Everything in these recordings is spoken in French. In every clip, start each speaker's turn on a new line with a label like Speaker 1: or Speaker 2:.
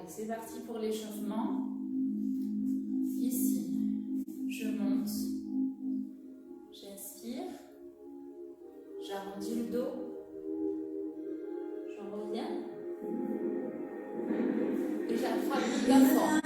Speaker 1: c'est parti pour l'échauffement. Ici, je monte, j'inspire, j'arrondis le dos, je reviens et j'attrape le plafond.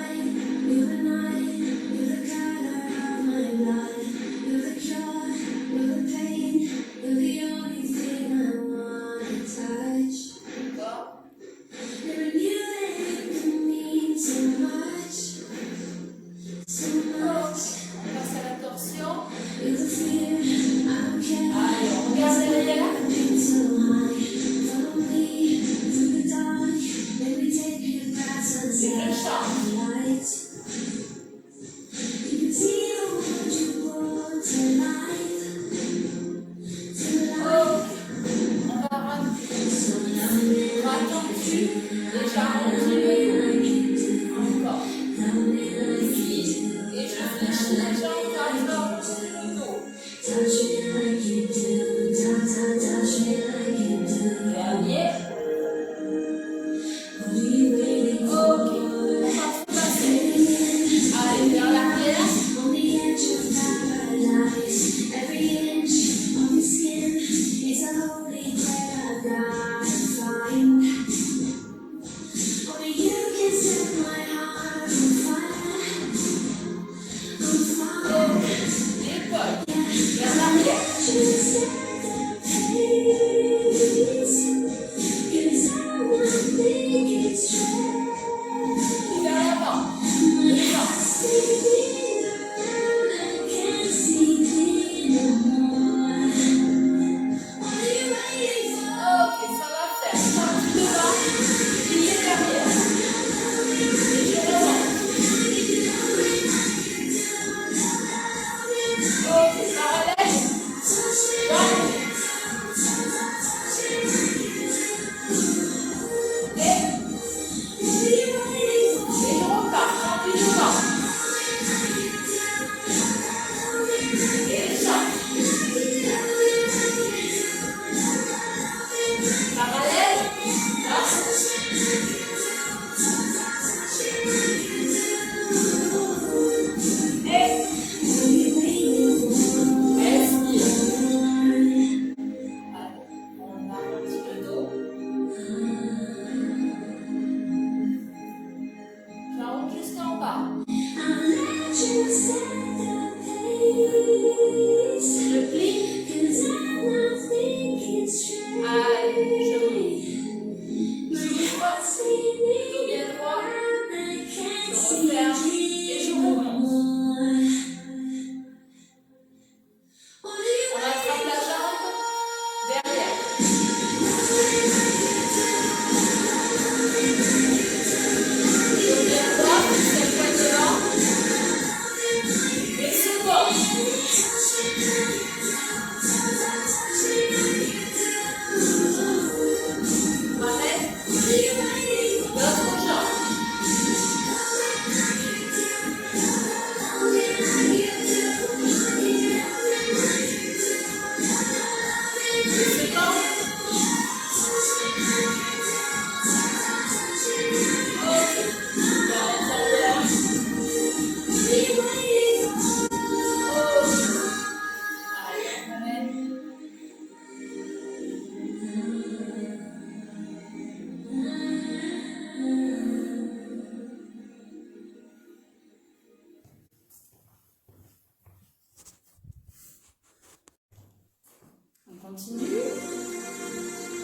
Speaker 1: Continue.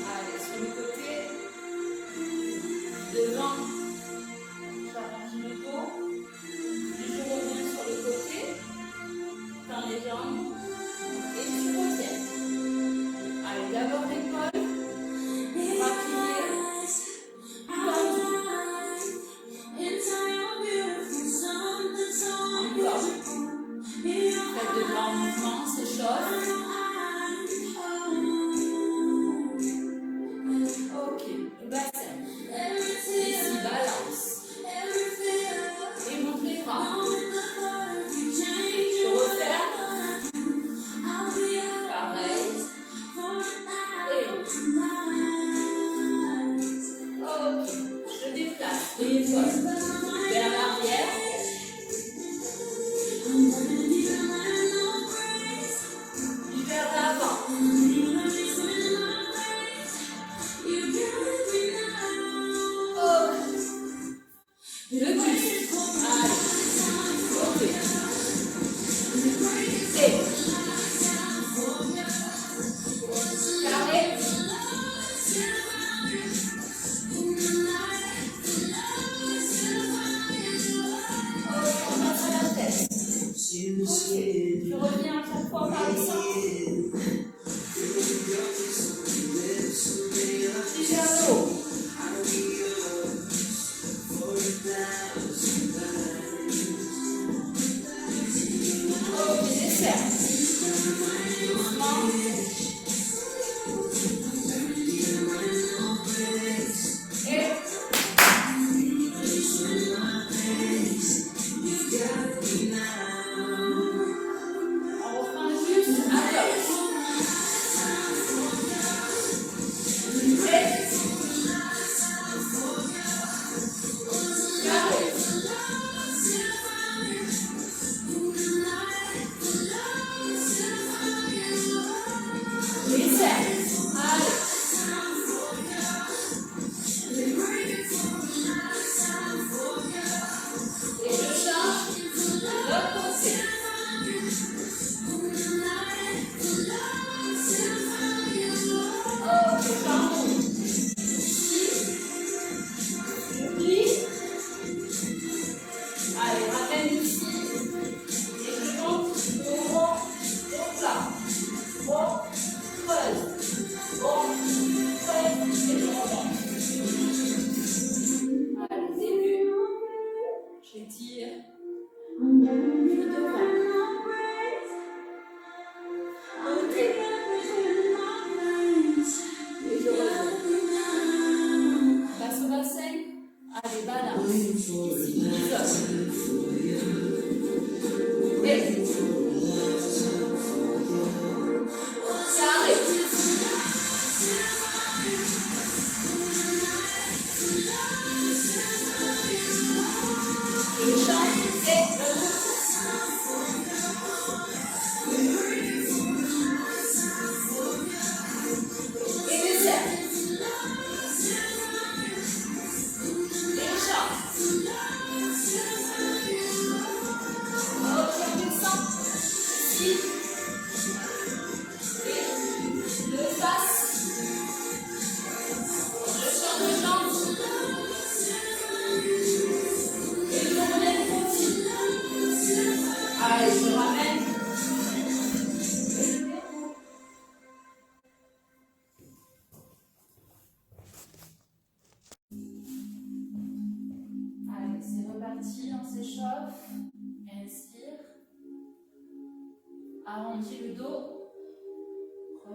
Speaker 1: Allez, sur le côté. Devant. J'arrange le dos. Et je reviens sur le côté. Dans les jambes. Et tu reviens. Allez, d'abord l'épaule. Rappelez. Encore. Faites de grands mouvements, c'est chaud.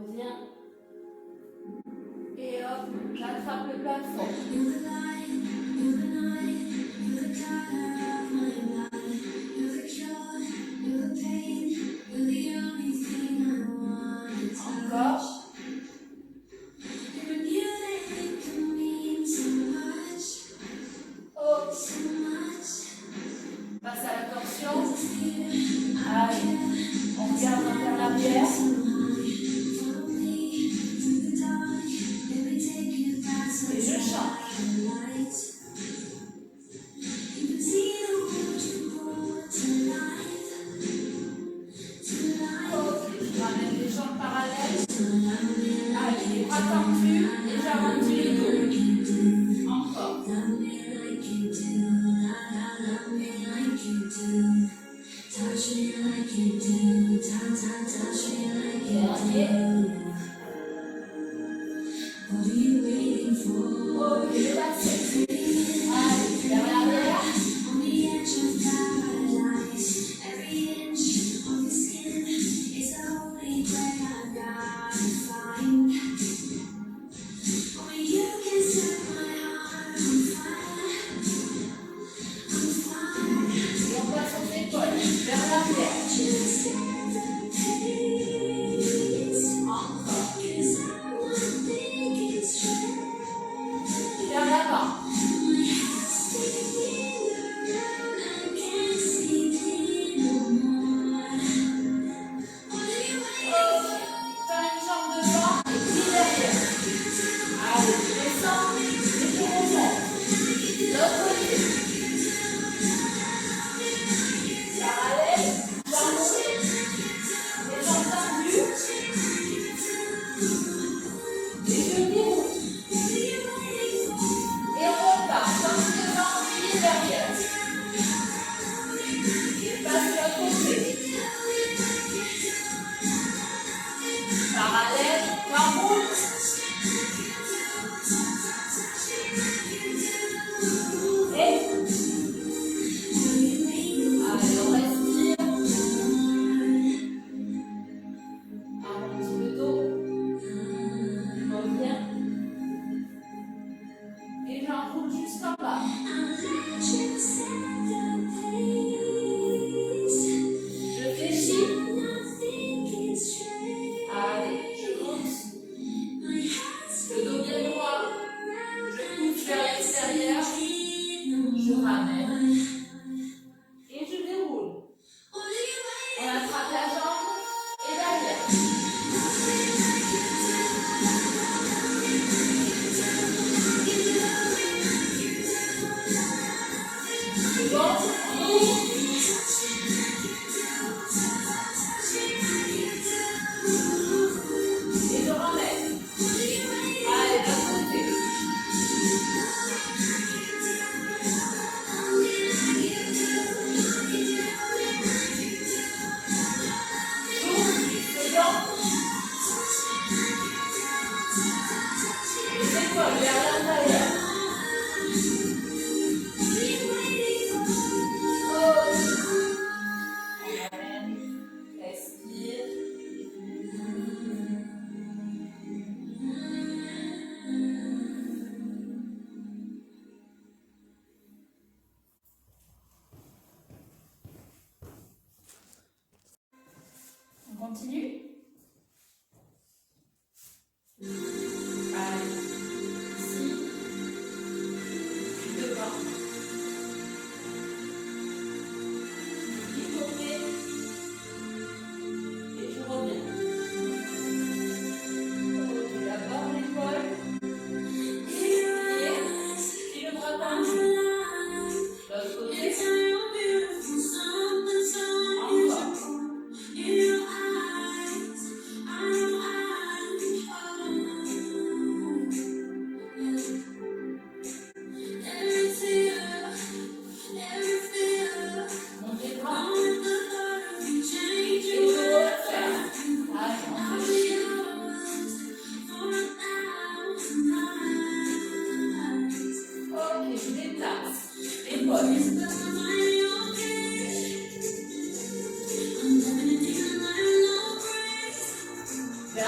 Speaker 1: reviens. Et hop, j'attrape le plafond. Encore. Oh. Passe à la torsion. Allez, on regarde vers l'arrière. Et je change. Ok, je ramène les jambes parallèles. Allez, les bras tendus et j'arrondis le dos. Encore. Dernier. Ok, le bassin. Allez, vers l'arrière. Et on passe aux épaules, vers l'arrière. Encore. Vers l'avant. Faire une jambe devant et puis derrière. Allez, je descends et je remonte. L'autre côté. Parallèle, jambe, les jambes tendues. Les genoux. Et on repart. Jambe devant, pied derrière. Et passe de l'autre côté. Parallèle, jambe. Et allez, on respire. Arrondis le dos. Reviens. Et j'enroule jusqu'en bas. Je fléchis. Allez, je monte.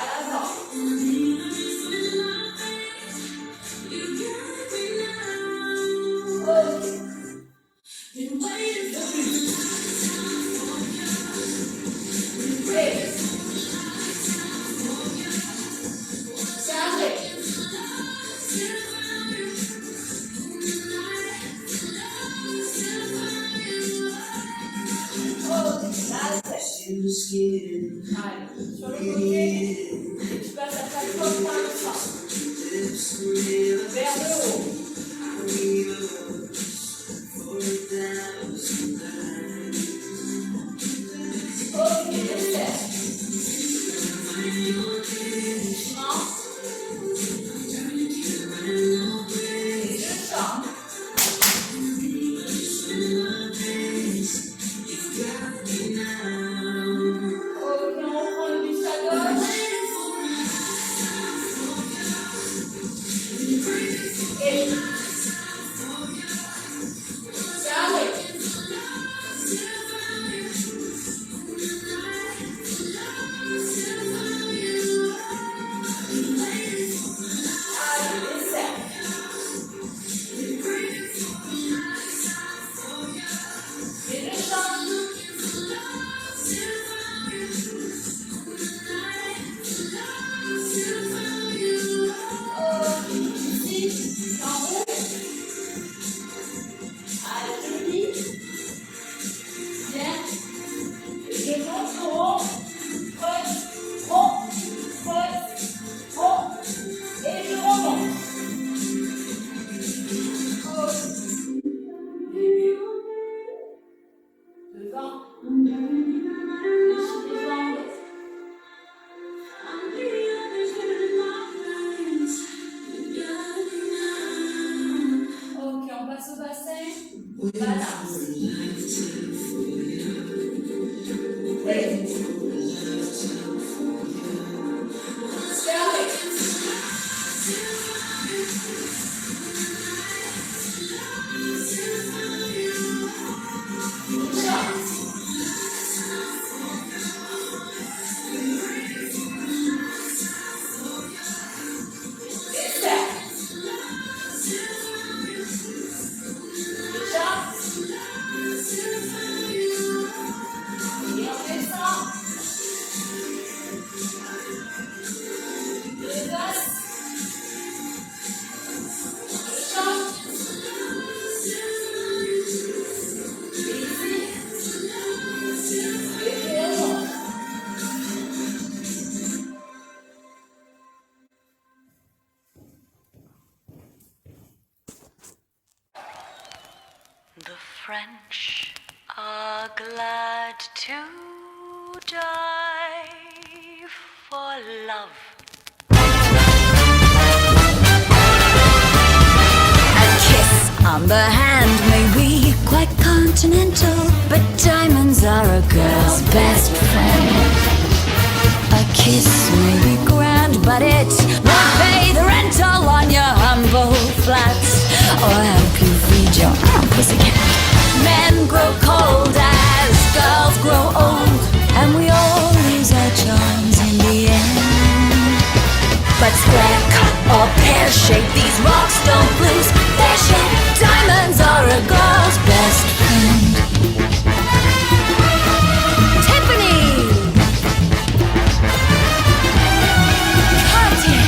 Speaker 1: l'avant. Ok. Allez, sur le côté, tu passes à chaque fois par le centre. Vers le haut. Ok, descends. Doucement. Et je chante. Ok, on reprend le bus à gauche. Et carré. Allez, descends. Et je chante. Ici, en haut. Allez, je lis. Bien. Et je monte au haut. Creuse, haut, creuse, haut. Et je remonte. Haut. Début. Devant. Fléchis les jambes. Ok, on passe au bassin. Balance. Et carré. Chante. Descends. Chante. Et on descend. Redresse. Chante. Et ici. Et je remonte.
Speaker 2: The French are glad to die for love.
Speaker 3: A kiss on the hand may be quite continental, but diamonds are a girl's best friend. A kiss may be grand, but it won't pay the rental on your humble flats or help you feed your pussycat. Men grow cold as girls grow old, and we all lose our charms in the end. But square cut or pear shape, these rocks don't lose their shape. Diamonds are a girl's best friend. Tiffany! Cartier!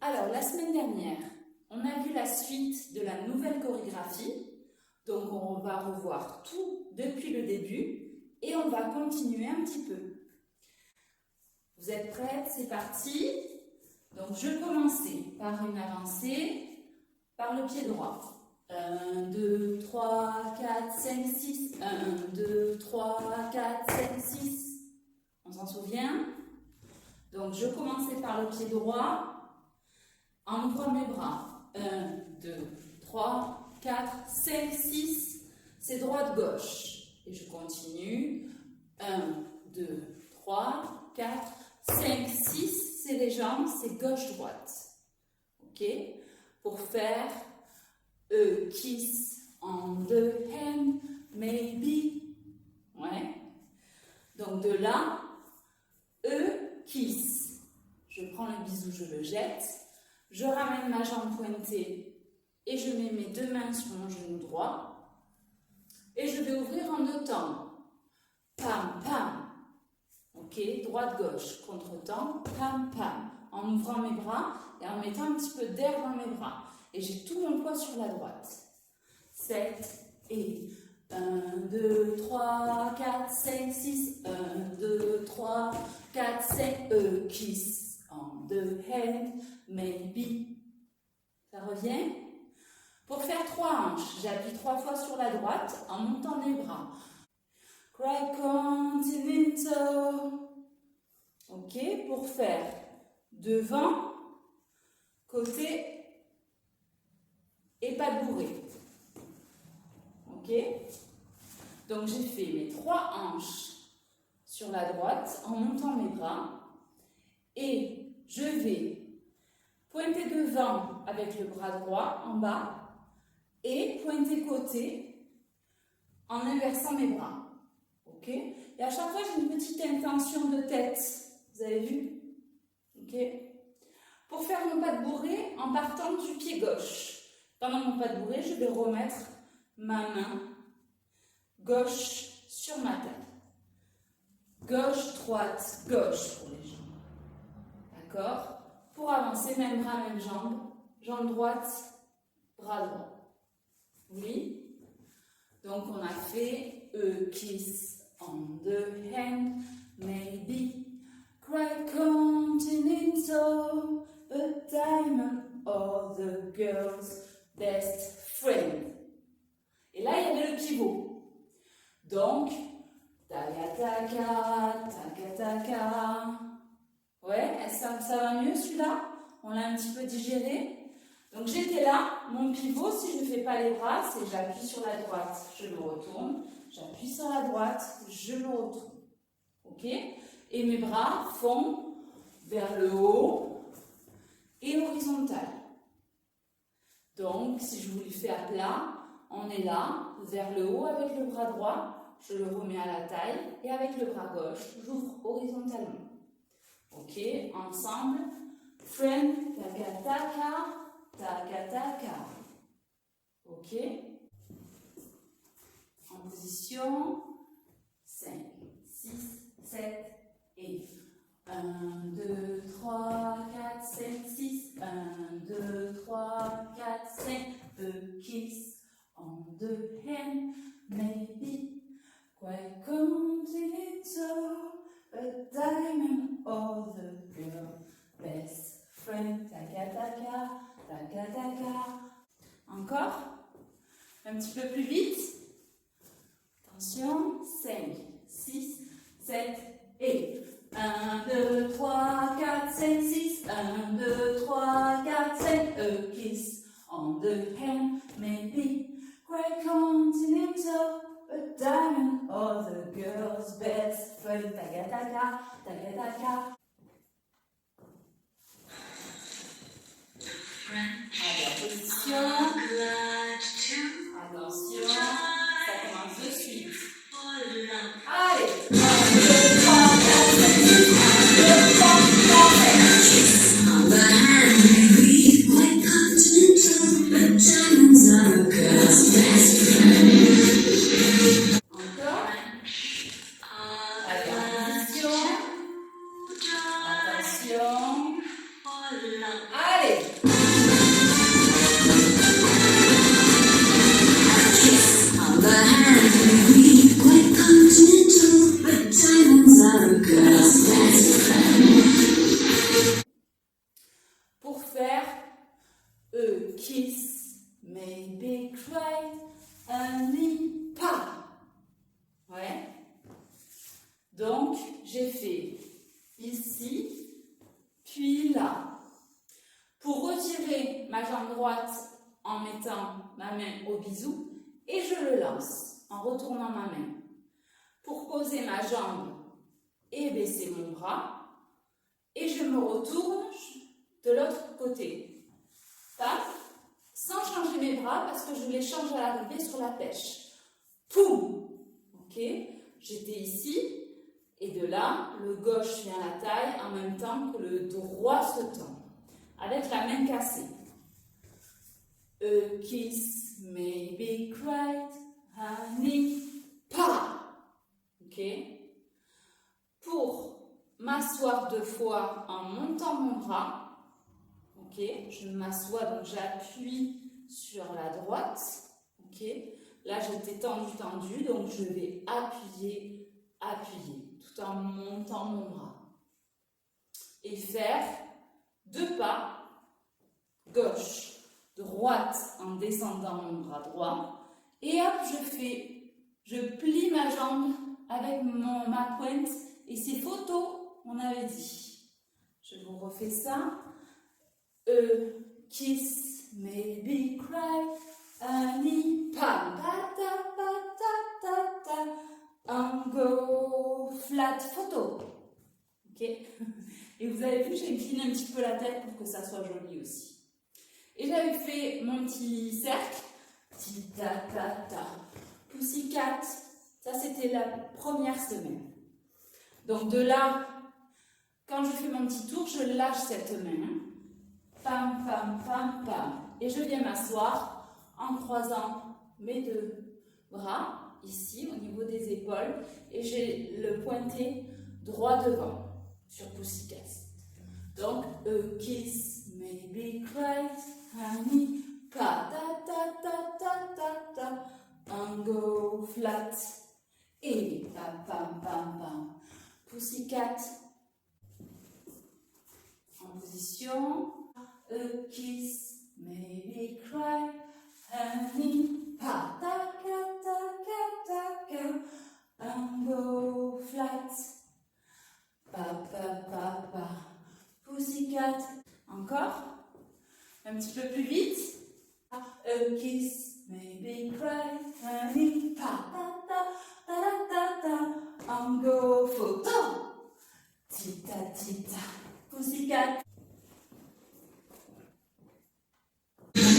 Speaker 1: Alors, la semaine dernière, on a vu la suite de la nouvelle chorégraphie. Donc, on va revoir tout depuis le début et on va continuer un petit peu. Vous êtes prêtes? C'est parti. Donc, je vais commencer par une avancée par le pied droit. 1, 2, 3, 4, 5, 6. 1, 2, 3, 4, 5, 6. On s'en souvient? Donc, je commençais par le pied droit. En ouvrant mes bras, 1, 2, 3, 4, 5, 6, c'est droite-gauche. Et je continue, 1, 2, 3, 4, 5, 6, c'est les jambes, c'est gauche-droite. Ok? Pour faire a kiss on the hand, maybe. Donc de là, kiss. Je prends le bisou, je le jette. Je ramène ma jambe pointée et je mets mes 2 mains sur mon genou droit. Et je vais ouvrir en 2 temps. Pam, pam. Ok, droite-gauche, contre-temps, pam, pam. En ouvrant mes bras et en mettant un petit peu d'air dans mes bras. Et j'ai tout mon poids sur la droite. 7 et 1, 2, 3, 4, 5, 6. 1, 2, 3, 4, 5. Kiss on the hand, maybe. Ça revient? Pour faire 3 hanches, j'appuie 3 fois sur la droite en montant les bras. Cry continental. Ok, pour faire devant, côté et pas bourré. Ok, donc j'ai fait mes 3 hanches sur la droite en montant mes bras et je vais pointer devant avec le bras droit en bas et pointer côté en inversant mes bras. Ok, et à chaque fois j'ai une petite intention de tête. Vous avez vu? Ok. Pour faire mon pas de bourrée en partant du pied gauche. Pendant mon pas de bourrée, je vais remettre ma main gauche sur ma tête. Gauche, droite, gauche pour les jambes. D'accord? Pour avancer, même bras, même jambe. Jambe droite, bras droit. Oui? Donc on a fait a kiss on the hand, maybe. Cry continental, a diamond or the girl's best friend. Et là, il y avait le pivot. Donc, taka taka, taka taka. Ouais, ça va mieux celui-là? On l'a un petit peu digéré. Donc j'étais là, mon pivot, si je ne fais pas les bras, c'est j'appuie sur la droite, je me retourne. J'appuie sur la droite, je me retourne. Ok? Et mes bras font vers le haut et horizontal. Donc, si je vous le fais à plat, on est là, vers le haut avec le bras droit, je le remets à la taille et avec le bras gauche, j'ouvre horizontalement. Ok, ensemble. Friend, taka taka, taka taka. Ok. En position. 5, 6, 7 et 1, 2, 3, 4, 5, 6. 1, 2, 3, 4, 5. A kiss on the hand, maybe. Quite continental. A diamond or the girl best friend. Taka taka, taka taka. Encore. Un petit peu plus vite. Attention. 5, 6, 7 et 1, 2, 3, 4, 5, 6. 1, 2, 3, 4, 5. A kiss on the hand, maybe. Quite continental. A diamond or the girl's best friend. Taka taka, taka taka. Alors, position. Attention, ça commence de suite. Allez. 1, 2, 3, 4, 5, 6. 1, 2, 3, 4, 5.
Speaker 3: On the hand, maybe quite continental, but diamonds are a girl's best friend.
Speaker 1: Encore. Allez, en position. Attention. Allez.
Speaker 3: On the hand, maybe quite continental, but diamonds are a girl's best friend.
Speaker 1: Pour faire a kiss, maybe cry, only pas. Ouais. Donc, j'ai fait ici, puis là. Pour retirer ma jambe droite en mettant ma main au bisou, et je le lance en retournant ma main. Pour poser ma jambe et baisser mon bras, et je me retourne de l'autre côté. Paf, sans changer mes bras parce que je les change à l'arrivée sur la pêche. Poum. Ok, j'étais ici Et de là, le gauche vient à la taille en même temps que le droit se tend, avec la main cassée. A kiss may be quiet, honey, pa. Ok? Pour m'asseoir 2 fois en montant mon bras, ok? Je m'assois, donc j'appuie sur la droite, ok? Là, j'étais tendu, donc je vais appuyer, tout en montant mon bras. Et faire 2 pas, gauche, droite, en descendant mon bras droit. Et hop, je plie ma jambe avec ma pointe. Et c'est photo, on avait dit. Je vous refais ça. A kiss, maybe cry, honey, pa, ta, ta, ta, ta, ta, and go flat, photo. Ok? Et vous avez vu, j'ai incliné un petit peu la tête pour que ça soit joli aussi. Et j'avais fait mon petit cercle, petit ta, ta, ta, pussycat. Ça, c'était la première semaine. Donc de là, quand je fais mon petit tour, je lâche cette main. Pam, pam, pam, pam. Et je viens m'asseoir en croisant mes 2 bras, ici, au niveau des épaules. Et j'ai le pointé droit devant, sur Pussycat. Donc, a kiss, maybe cry, honey, pa, ta, ta, ta, ta, ta, ta, and go flat. Et pam, pam, pam, pam. Pussycat en position. A kiss, maybe cry, honey, pa, ta, ta, ta, and go flat. Pa, pa, pa, pa. Pussycat. Encore. Un petit peu plus vite. A kiss, maybe cry, honey, pa, ta, ta, ta, ta, and go photo. Tita, tita. Pussycat.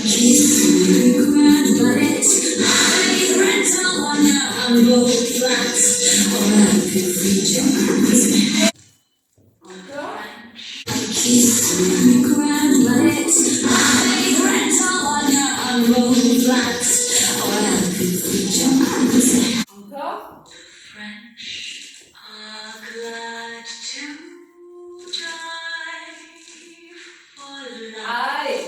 Speaker 3: Kiss me, grand bullets. I rental on your humble flats. Or I could read your arms.
Speaker 1: Encore.
Speaker 3: Kiss me, grand bullets. I rental on your humble flats. Or I could read your arms.
Speaker 1: Encore.
Speaker 2: French are glad to die for love.
Speaker 1: Allez.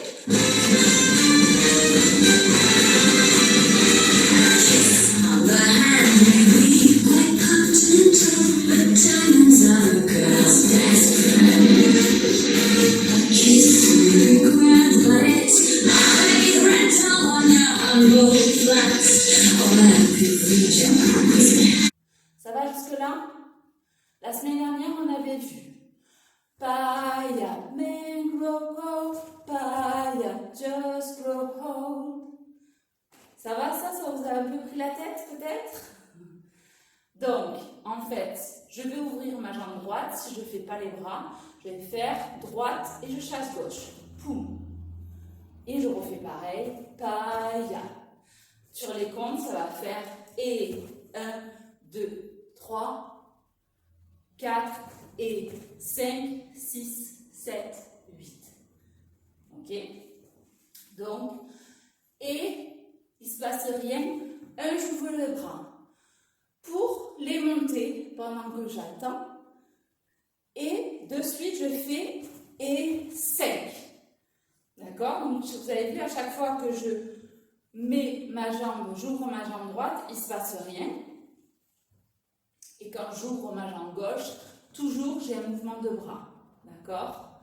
Speaker 3: On the hand may be quite continental, but diamonds are a girl's best friend. A kiss may be grand, but it's high rental on your humble flats. Or I could read your arms.
Speaker 1: Ça va jusque-là? La semaine dernière, on avait vu Paya, men grow cold, Paya, just grow old. Ça va, ça vous a un peu pris la tête, peut-être? Donc, en fait, je vais ouvrir ma jambe droite. Si je ne fais pas les bras, je vais faire droite et je chasse gauche. Poum. Et je refais pareil. Paya. Sur les comptes, ça va faire et 1, 2, 3, 4 et 5, 6, 7, 8. Ok? Donc, et il ne se passe rien. J'ouvre le bras pour les monter pendant que j'attends. Et de suite, je fais et 5. D'accord? Donc, vous avez vu, à chaque fois que je mets ma jambe, j'ouvre ma jambe droite, il ne se passe rien. Et quand j'ouvre ma jambe gauche, toujours j'ai un mouvement de bras. D'accord?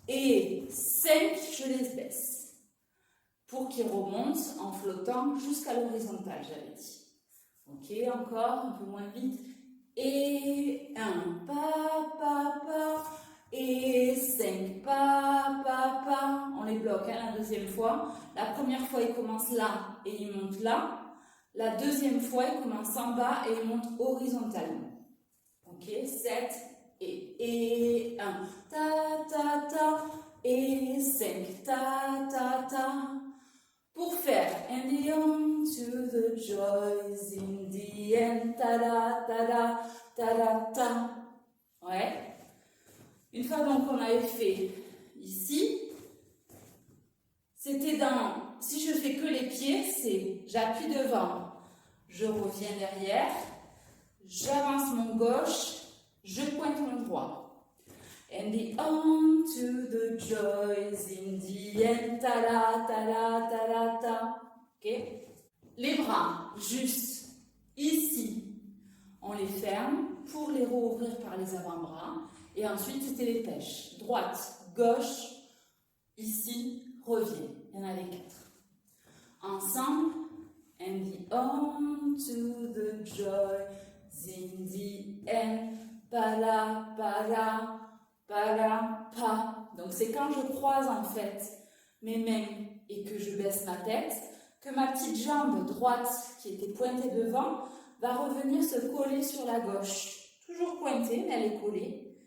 Speaker 1: Et 5, je les baisse. Pour qu'ils remontent en flottant jusqu'à l'horizontale, j'avais dit. Ok, encore, un peu moins vite. Et 1, pa, pa, pa. Et 5, pa, pa, pa. On les bloque, hein, la deuxième fois. La première fois, il commence là et il monte là. La deuxième fois, il commence en bas et il monte horizontalement. Ok, 7 et 1. Ta, ta, ta. Et 5, ta, ta, ta. Pour faire and the on to the joys in the end, ta-da, ta-da, ta-da, ta. Ouais. Une fois donc qu'on avait fait ici, c'était dans, si je fais que les pieds, c'est j'appuie devant, je reviens derrière, j'avance mon gauche, je pointe mon droit. And the on to the joys in the end, ta-da, ta-da, ta-da, ta. Ok? Les bras, juste ici, on les ferme pour les rouvrir par les avant-bras. Et ensuite, c'était les pêches. Droite, gauche, ici, revient. Il y en avait 4. Ensemble. And the on to the joys in the end, pa-la, pa-la. Para, pa. Donc c'est quand je croise en fait mes mains et que je baisse ma tête que ma petite jambe droite qui était pointée devant va revenir se coller sur la gauche. Toujours pointée mais elle est collée.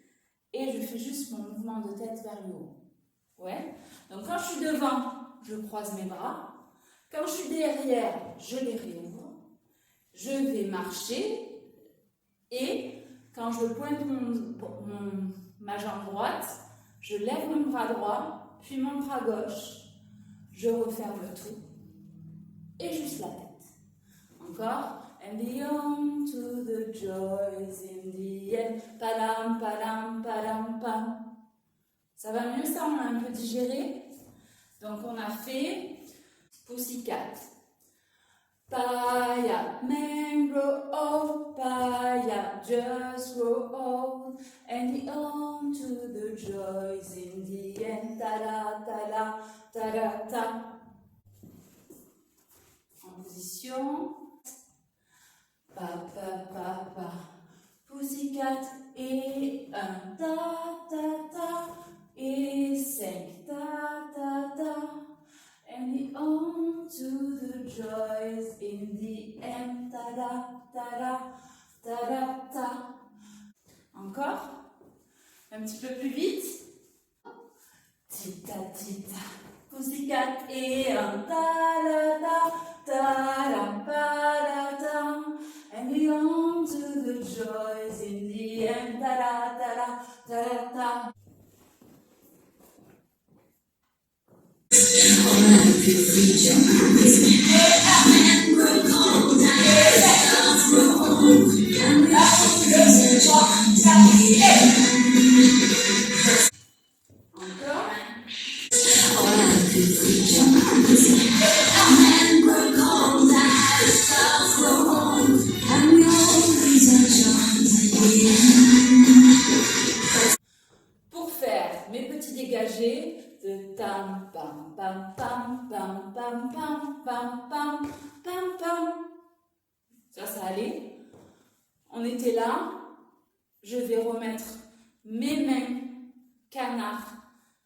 Speaker 1: Et je fais juste mon mouvement de tête vers le haut. Ouais. Donc quand je suis devant, je croise mes bras. Quand je suis derrière, je les réouvre. Je vais marcher et quand je pointe ma jambe droite, je lève mon bras droit, puis mon bras gauche, je referme tout, et juste la tête. Encore. And beyond to the joys in the end, padam, padam, padam, pam. Ça va mieux ça, on a un peu digéré. Donc on a fait Pussycat. Paya, man grow old, Paya, just grow old, and the on to the joys in the end, ta-da, ta-da, ta-da, ta. En position. Pa, pa, pa, pa. Pussycat et 1, ta, ta, ta, et 5, ta, ta, ta. And the on to the joys in the end, ta-da, ta-da, ta-da, ta. Encore. Un petit peu plus vite. Tita, tita. Pussycat et un ta-da-da, ta-da, ta-da-da. And the on to the joys in the end, ta-da, ta-da, ta-da, ta. Pour faire mes petits dégagés de tam pam pam pam pam pam pam pam pam pam pam. Ça allait. On était là. Je vais remettre mes mains canards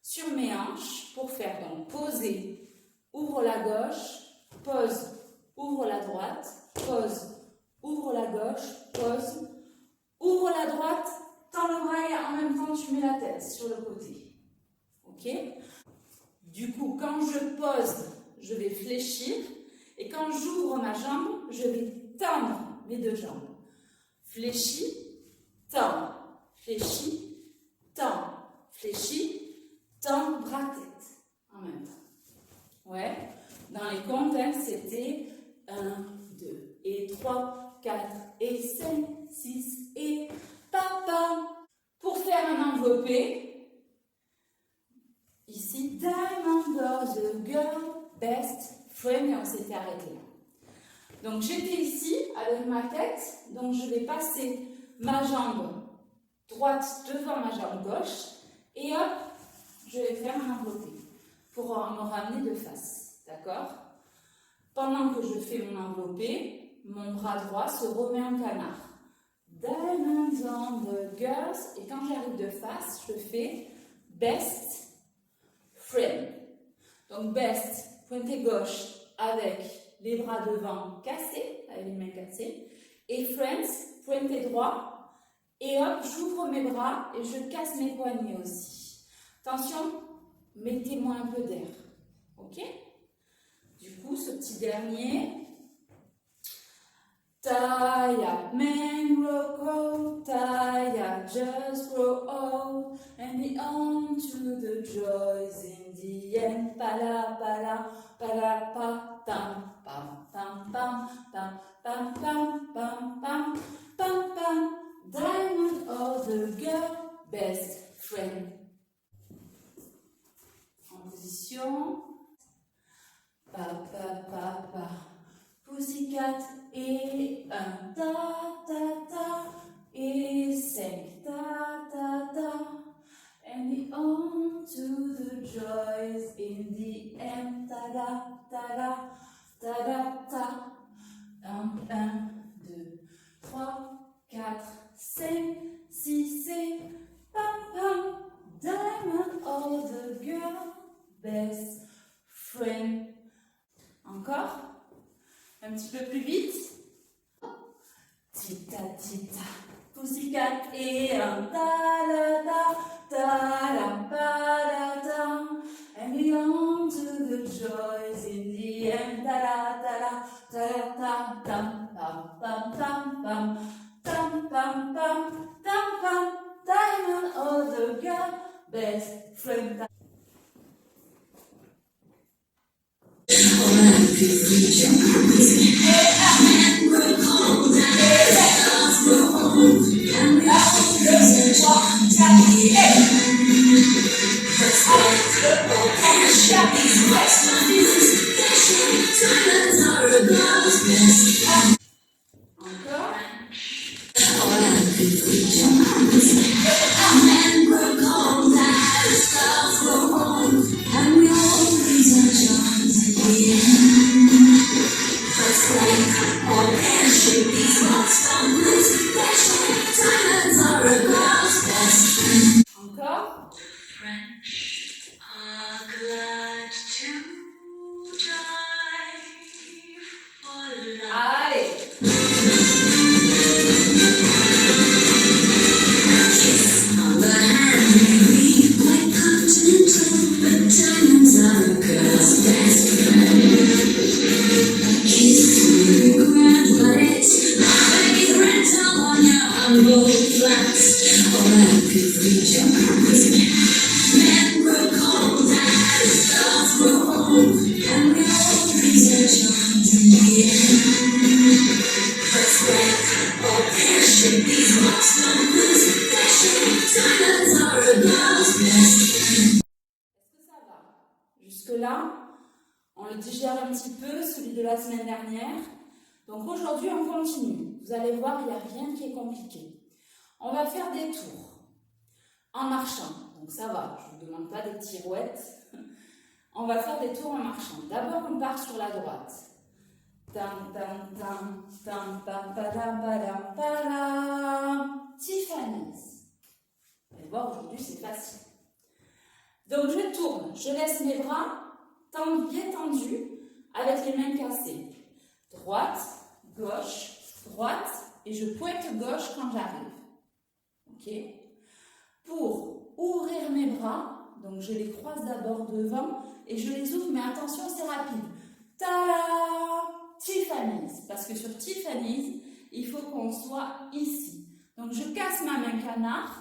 Speaker 1: sur mes hanches pour faire donc poser, ouvre la gauche, pose, ouvre la droite, pose, ouvre la gauche, pose, ouvre la droite, tends le bras et en même temps tu mets la tête sur le côté. Ok? Du coup, quand je pose, je vais fléchir et quand j'ouvre ma jambe, je vais tendre mes deux jambes. Fléchis, tends, fléchis, tends, fléchis, tends, bras, tête en même temps. Ouais. Dans les comptes, hein, c'était 1, 2 et 3, 4 et 5, 6 et papa. Pour faire un enveloppé, ici, Diamond Doors, the girl best friend, et on s'était arrêté là. Donc j'étais ici avec ma tête, donc je vais passer ma jambe droite devant ma jambe gauche et hop, je vais faire un enveloppé pour me ramener de face, d'accord? Pendant que je fais mon enveloppé, mon bras droit se remet en canard. Diamonds on the girls, et quand j'arrive de face, je fais best friend. Donc best, pointé gauche avec les bras devant cassés, avec les mains cassées, et friends, pointé droit, et hop, j'ouvre mes bras et je casse mes poignets aussi. Attention, mettez-moi un peu d'air, ok? Du coup, ce petit dernier. Tie up, man, grow cold, tie up, just grow old, and be on to the joys in the end. Pala, pala, pala, pa, tam, pam, pam, pam, pam, pam, pam, pam, pam, pam, pam. Diamond or the girl, best friend. En position. Pa, pa, pa, pa. Pussycat et un ta ta ta et cinq ta ta ta and the on to the joys in the end ta da ta da ta da ta 1, 2, 3, 4, 5, 6 et pam pam diamond all the girl best friend. Encore. Un petit peu plus vite. Tita, tita, pussycat et un ta-da-da, ta-da-pa-da-da, and beyond to the joys in the end, ta-da-da-da, ta-da-da-dam, pam, pam, pam, pam, tam, pam, pam, tam, pam, diamond or the girl, best friend. Encore.
Speaker 2: French are glad to die for love.
Speaker 1: Allez.
Speaker 3: On the hand may be quite continental, but diamonds are a girl's best friend. A kiss may be grand, but it's not very rental on your humble flats. All I could reach your arms. Men grow cold as dogs grow old, and we all lose our charms in the end. But spread or parachute, these marks don't lose. Diamonds are a girl's best friend.
Speaker 1: Est-ce que ça va? Jusque-là, on le digère un petit peu, celui de la semaine dernière. Donc aujourd'hui, on continue. Vous allez voir, il n'y a rien qui est compliqué. On va faire des tours en marchant. Donc ça va, je ne vous demande pas des pirouettes. On va faire des tours en marchant. D'abord, on part sur la droite. Tam, tam, tam, tam, pam, padam, padam, padam. Tiffany's. Vous allez voir, aujourd'hui, c'est facile. Donc, je tourne. Je laisse mes bras bien tendus avec les mains cassées. Droite, gauche, droite. Et je pointe gauche quand j'arrive. Ok? Pour ouvrir mes bras, donc je les croise d'abord devant et je les ouvre, mais attention, c'est rapide. Ta-da! Tiffany's. Parce que sur Tiffany's, il faut qu'on soit ici. Donc je casse ma main canard,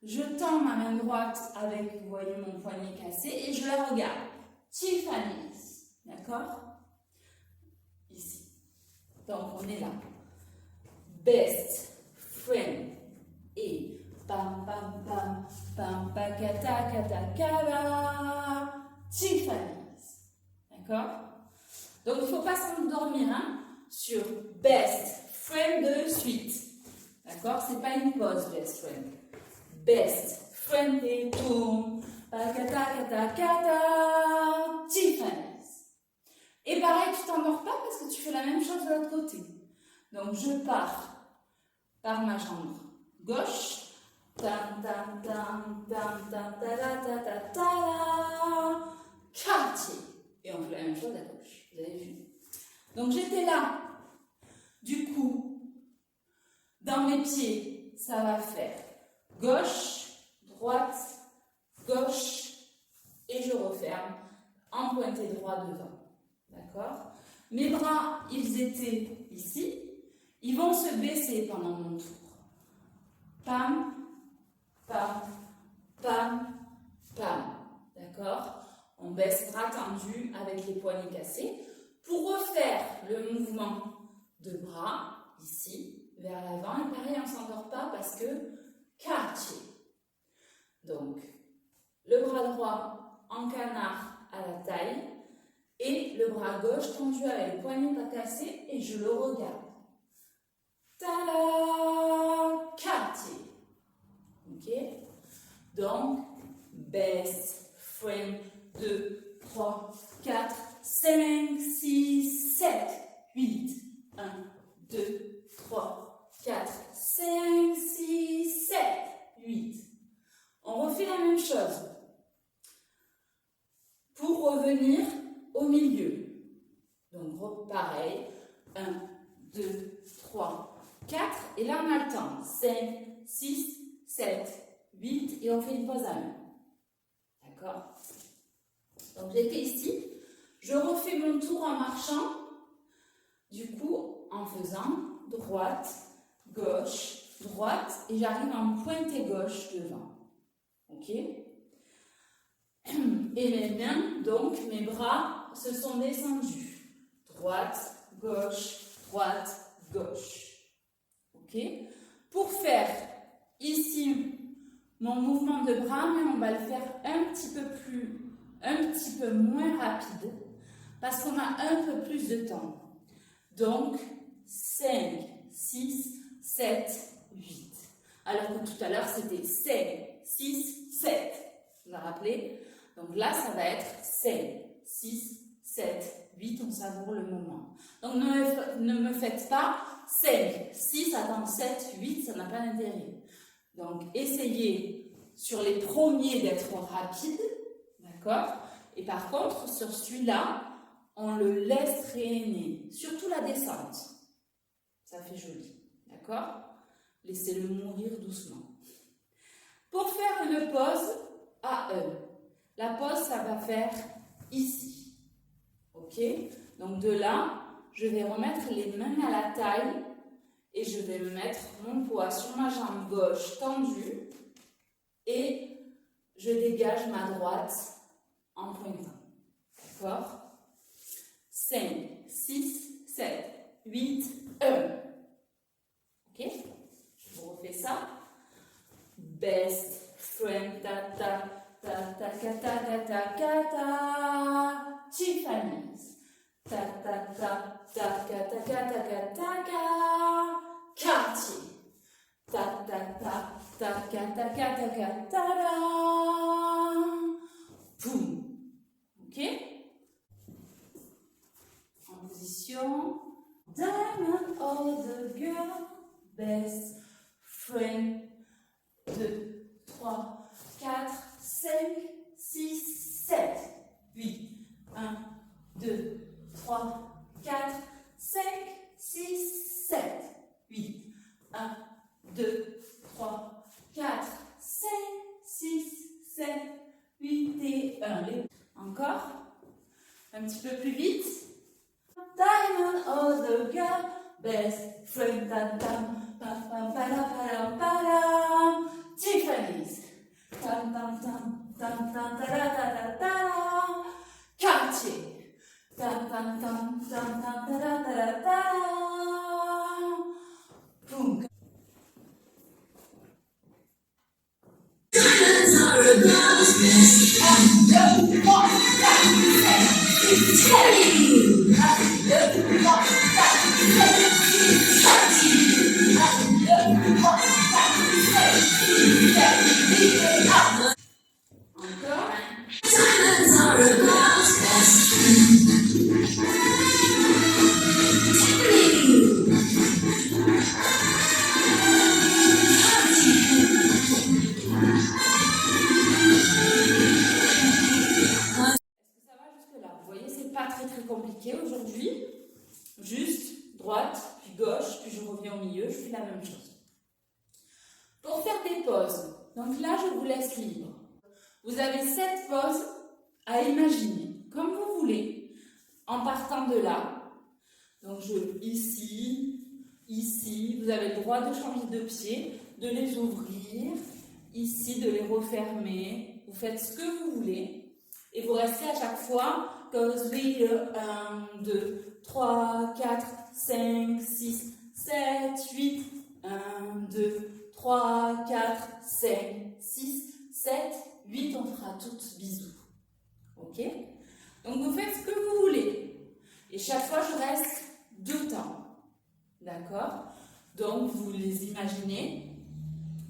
Speaker 1: je tends ma main droite avec, vous voyez, mon poignet cassé et je la regarde. Tiffany's. D'accord? Ici. Donc on est là. Best friend. Et pam pam pam pam pakata kata kala Tiffany's. D'accord? Donc il ne faut pas s'endormir sur best friend de suite. D'accord? C'est pas une pause best friend. Best friend et tourne pakata kata kata Tiffany's. Et pareil, tu t'endors pas parce que tu fais la même chose de l'autre côté. Donc je pars par ma jambe gauche. Tam tam tam tam tam ta ta ta ta ta quartier. Et on fait la même chose à gauche. Vous avez vu? Donc j'étais là. Du coup, dans mes pieds, ça va faire gauche, droite, gauche, et je referme en pointé droit devant. D'accord? Mes bras, ils étaient ici. Ils vont se baisser pendant mon tour. Pam, pam, pam, pam. D'accord? On baisse bras tendus avec les poignets cassés. Pour refaire le mouvement de bras, ici, vers l'avant, et pareil, on ne s'endort pas parce que quartier. Donc, le bras droit en canard à la taille et le bras gauche tendu avec les poignets pas cassés et je le regarde. Tada! Quartier. Ok? Donc, best friend 2, 3, 4, 5, 6, 7, 8. 1, 2, 3, 4, 5, 6, 7, 8. On refait la même chose. Pour revenir au milieu. Donc, pareil. 1, 2, 3, 4. Et là, on a le temps. 5, 6, 7, 8. Et on fait une pause à 1. D'accord? Donc, j'ai fait ici. Je refais mon tour en marchant. Du coup, en faisant droite, gauche, droite. Et j'arrive en pointé gauche devant. Ok? Et mes mains, donc, mes bras se sont descendus. Droite, gauche, gauche. Ok? Pour faire ici mon mouvement de bras, mais on va le faire un petit peu moins rapide, parce qu'on a un peu plus de temps. Donc, 5, 6, 7, 8. Alors que tout à l'heure, c'était 5, 6, 7. Vous vous rappelez? Donc là, ça va être 5, 6, 7, 8. On savoure le moment. Donc, ne me faites pas 5, 6, attends, 7, 8. Ça n'a pas d'intérêt. Donc, essayez sur les premiers d'être rapide. D'accord? Et par contre, sur celui-là, on le laisse traîner. Surtout la descente. Ça fait joli. D'accord? Laissez-le mourir doucement. Pour faire une pause à E, la pause, ça va faire ici. Ok? Donc de là, je vais remettre les mains à la taille et je vais mettre mon poids sur ma jambe gauche tendue et je dégage ma droite en pointant. D'accord? 5, 6, 7, 8, 1. Ok? Je vous refais ça. Best friend, ta ta ta ta ta ta ta ta ta. Tiffany's. Ta ta ta ta ta ta ta ta ta ta. Cartier. Ta ta ta ta ta ta ta ta ta ta. Boum. Ok? En position. Diamond or the girl. Best friend. 2, 3, 4, 5, 6, 7, 8. 1, 2, 3, 4, 5, 6, 7, 8. 1, 2, 3, 4, 5, 6, 7, 8 et 1. Encore. Un petit peu plus vite. Diamond or the girl, best friend, tam tam, pam pam padam padam padam. Tiffany's, tam tam tam tam tam ta ta ta ta. Cartier, tam tam tam tam tam ta ta ta. Boom. Compliqué aujourd'hui, juste droite, puis gauche, puis je reviens au milieu, je fais la même chose. Pour faire des pauses, donc là je vous laisse libre. Vous avez 7 pauses à imaginer, comme vous voulez. en partant de là. Donc ici, vous avez le droit de changer de pied, de les ouvrir, ici de les refermer. Vous faites ce que vous voulez et vous restez à chaque fois. Cause we 1, 2, 3, 4, 5, 6, 7, 8. 1, 2, 3, 4, 5, 6, 7, 8. On fera toutes bisous. Ok? Donc vous faites ce que vous voulez. Et chaque fois, je reste 2 temps. D'accord? Donc, vous les imaginez.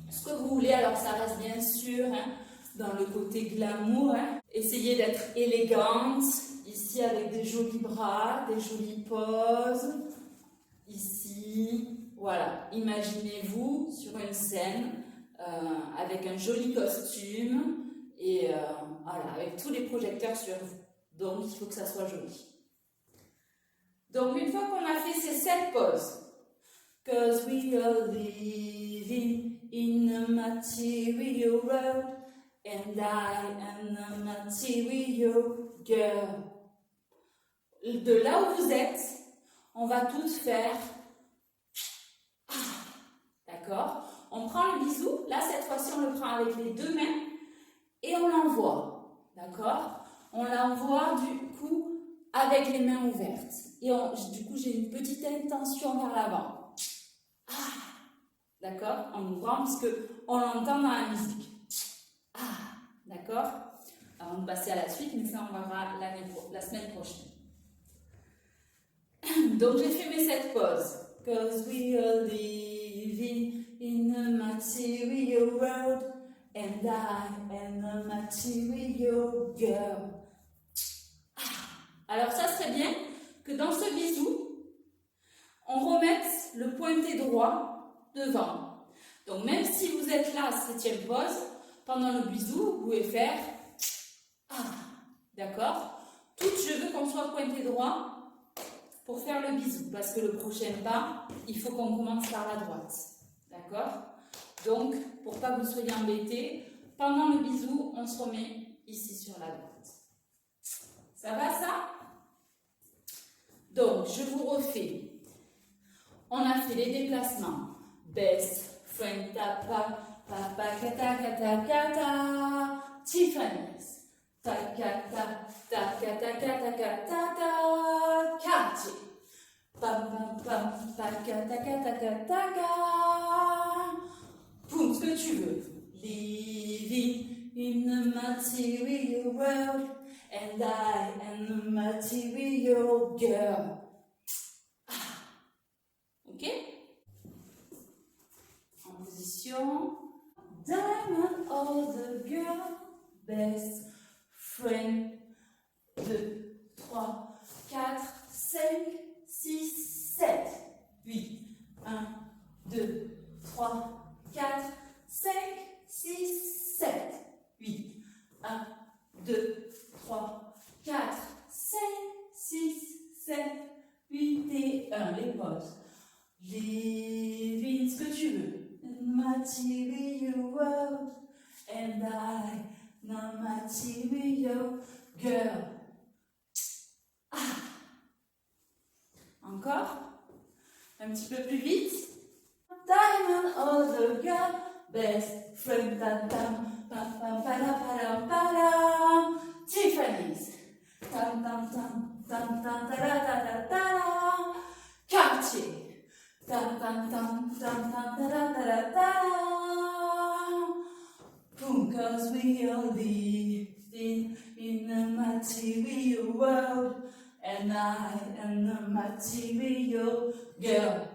Speaker 1: Ce que vous voulez, alors ça reste bien sûr dans le côté glamour. Essayez d'être élégante. Ici, avec des jolis bras, des jolies poses. Ici, voilà. Imaginez-vous sur une scène avec un joli costume et voilà, avec tous les projecteurs sur vous. Donc, il faut que ça soit joli. Donc, une fois qu'on a fait ces 7 poses, cause we are living in a material world, and I am a material girl. De là où vous êtes, on va toutes faire. D'accord? On prend le bisou. Là, cette fois-ci, on le prend avec les 2 mains et on l'envoie. D'accord? On l'envoie du coup avec les mains ouvertes. Et du coup, j'ai une petite intention vers l'avant. D'accord? En ouvrant, parce qu'on l'entend dans la musique. D'accord? Avant de passer à la suite, mais ça, on verra la semaine prochaine. Donc, j'ai fait mes 7 pauses. Cause we are living in a material world, and I am a material girl. Alors, ça serait bien que dans ce bisou, on remette le pointé droit devant. Donc, même si vous êtes là, 7e pause, pendant le bisou, vous pouvez faire d'accord? Toutes, je veux qu'on soit pointé droit pour faire le bisou, parce que le prochain pas, il faut qu'on commence par la droite. D'accord? Donc, pour pas que vous soyez embêtés, pendant le bisou, on se remet ici sur la droite. Ça va, ça? Donc, je vous refais. On a fait les déplacements. Best friend, tapa, papa, kata, kata, kata, Tiffany's. Ta-kata, ta-kata, kata, kata, quartier. Pam, pam, pam, ta-kata, kata, kata, poum, ce que tu veux. Living in a material world, and I am a material girl. Ok? En position. Diamond or the girl, best friend. 2, 3, 4, 5, 6, 7, 8. 1, 2, 3, 4, 5, 6, 7, 8. 1, 2, 3, 4, 5, 6, 7, 8 et 1. Les pauses. Living, ce que tu veux. Material world, and I, not material girl. Encore. Un petit peu plus vite. Diamond or the girl, best friend, tam tam, pam pam, padam padam padam, Tiffany's. Tam tam tam, tam tam, ta ta ta ta, quartier. Tam tam tam, tam tam, ta ta ta ta, boom, cause we are living in a material world, and I am a material girl.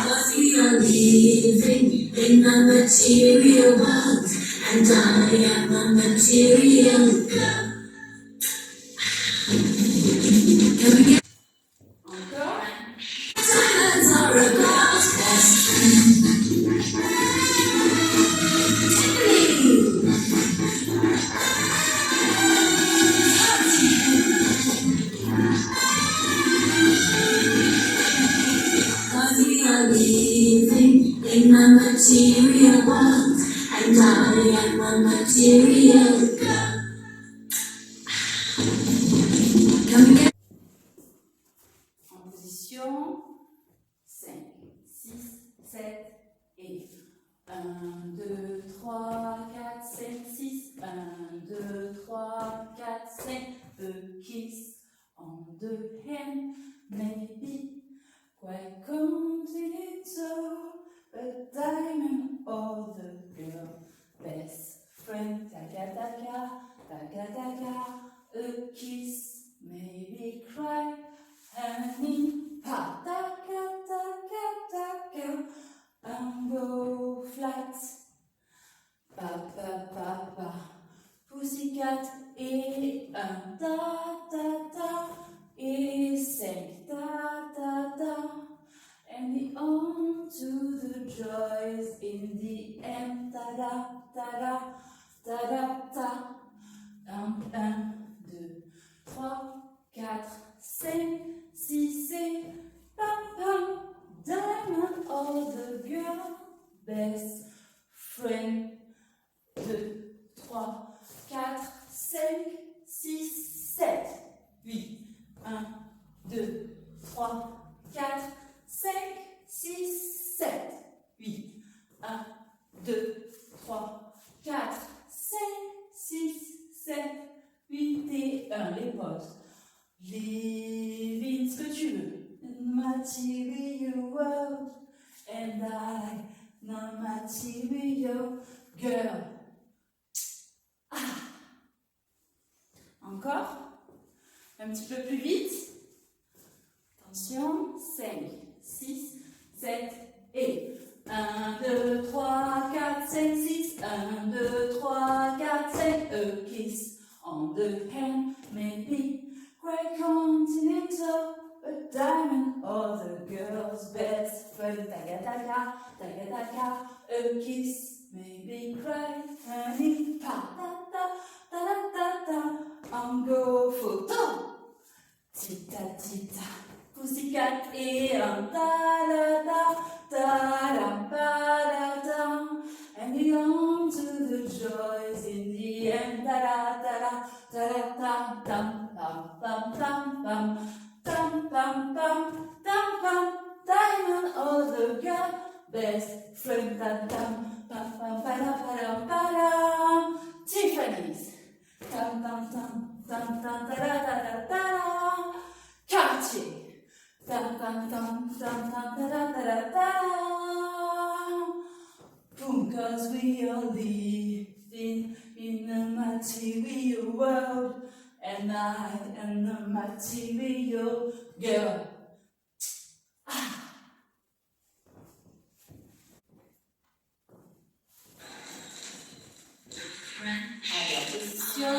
Speaker 2: Cause we are living in a material world, and I am a material girl. Can we get
Speaker 1: Encore.
Speaker 2: diamonds are a girl's best friend? material world, and I am a material girl. Come again.
Speaker 1: En position 5, 6, 7 et 1, 2, 3, 4, 5, 6, 1, 2, 3, 4, 5, a kiss on the hand, maybe quite continental, but diamond or the girl, best friend, taga taga, taga taga, a kiss, maybe cry, honey, pa taga taga taga, and go flat, pa pa pa pa, pussycat et un ta ta ta, et 5 ta ta ta. And we on to the joys in the end. Ta-da, ta-da, ta-da, ta. 1, 2, 3, 4, 5, 6 et pam pam. Diamond or the girl, best friend. 2, 3, 4, 5, 6, 7, 8. 1, 2, 3, 4, 5, 6, 7, 8. 1, 2, 3, 4, 5, 6, 7, 8 et 1. Les potes. Living ce que tu veux. In material world. And I, non-material girl. Ah. Encore. Un petit peu plus vite. Attention. 5, 6, 7 et 1, 2, 3, 4, 5, 6. 1, 2, 3, 4, 5. A kiss on the hand, maybe quite continental. A diamond or the girl's best friend. Taga taga, taga taga. A kiss, maybe cry, honey, pa ta ta ta ta ta. On go photo. Tita tita, pussycat et un ta da da ta da pa da da. And we on to the joys in the end. Ta da ta da ta da tam tam tam tam tam tam tam tam tam tam. Diamond or the girl, best friend. Ta tam pam pam pa da pa da pa da. Tiffany's. Tam tam tam. Tam tam ta da da da da. Cartier. Tam tam tam tam tam ta da da da da. Boom, 'cause we are living in a material world, and I am a material girl. Ah. Alors, position.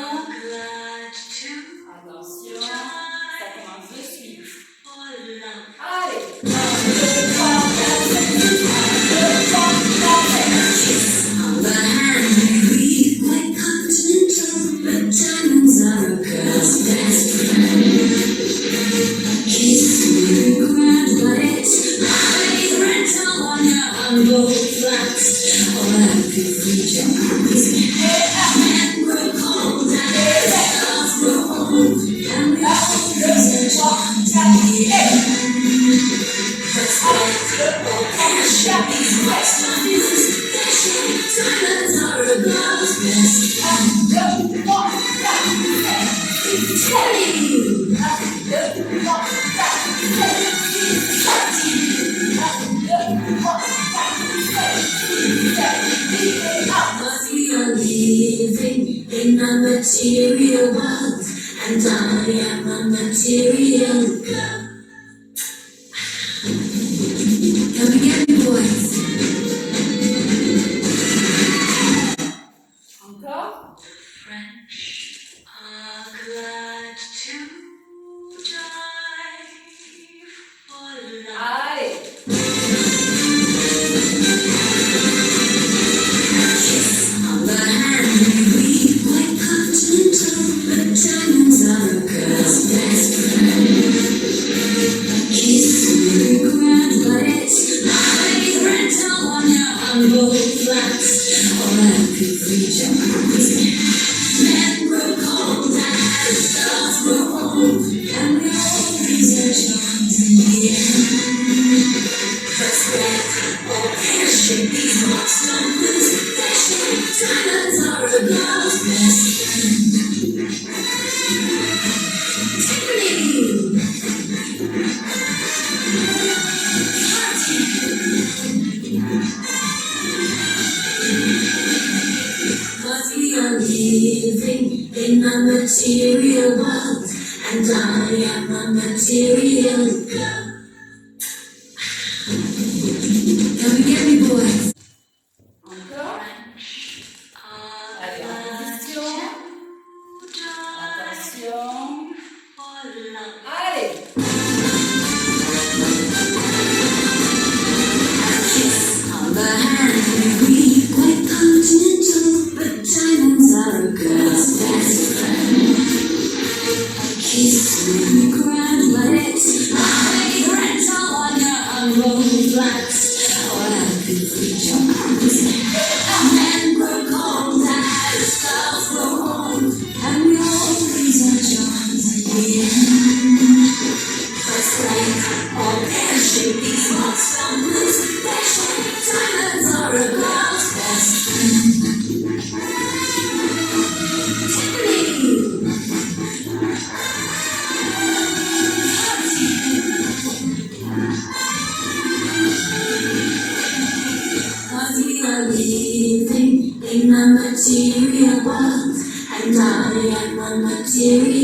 Speaker 1: Attention, ça commence de suite. Allez, 1, 2, 3, 4, 5, 6, 1, 2, 3, 4, 5.
Speaker 2: On the hand, maybe quite continental, but diamonds are a girl's best friend. A kiss may be grand, but it's highly rental on your humble flats. All I could reach your arms, and grow cold, and love grow old, and we all lose a child in the end. But all passion is what's my news. Diamonds are a girl's best friend. Tell you, but we are living in a material world, and I am a material girl. Come again, boys.
Speaker 1: Encore.
Speaker 2: French are glad to die for love.
Speaker 1: Allez.
Speaker 2: On the hand, we quite continental, but diamonds are a girl's best friend. and I am a material girl. Come and get me, boys.
Speaker 1: Encore. Allez, répétition. Attention. Allez.
Speaker 2: Kiss on the hand may be quite continental, but diamonds are a girl's best friend. A kiss may be grand, but it's a favorite on your unrolled flats. Or I could reach your arms. Men grow cold as girls grow old, and we all lose our charms at the end. First break, all pear-shaped these rocks from blues. Their shaped diamonds are a girl's best friend. Tiffany! Cause we are living in a material world, and I am a material